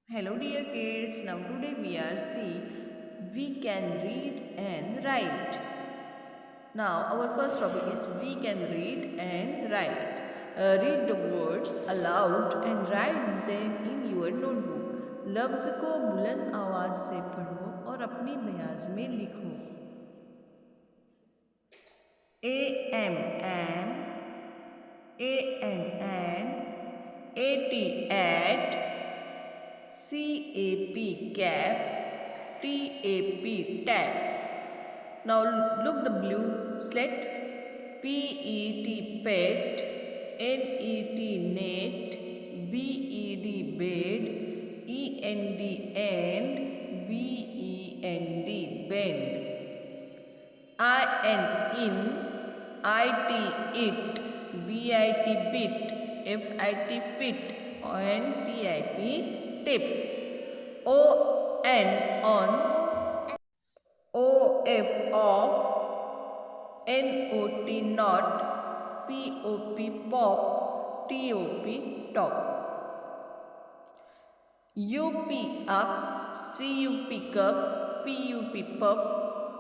Hello dear kids, now today we are see we can read and write. Now our first topic is we can read and write. Read the words aloud and write them in your notebook. लफ्ज़ को बुलंद आवाज़ से पढ़ो और अपनी बयाज में लिखो. A M M A N N A T at CAP cap TAP tap. Now look the blue slit. PET pet NET net BED bed END end BEND bend IN in IT it BIT bit FIT fit and TIP tip ON on OF off NOT not POP pop TOP top UP up CUP cup PUP pup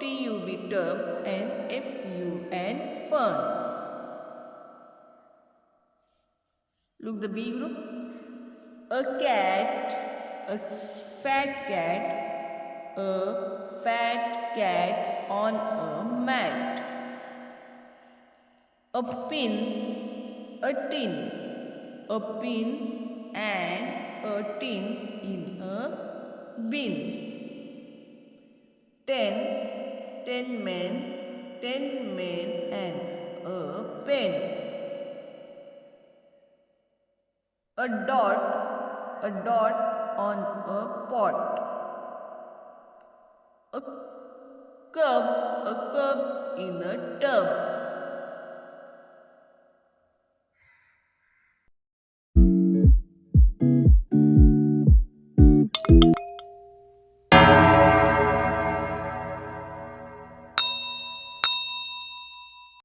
TUB tub and FUN fun. Look the B group. A cat, a fat cat, a fat cat on a mat. A pin, a tin, a pin and a tin in a bin. 10, 10 men and a pen. A dot on a pot. A cub in a tub.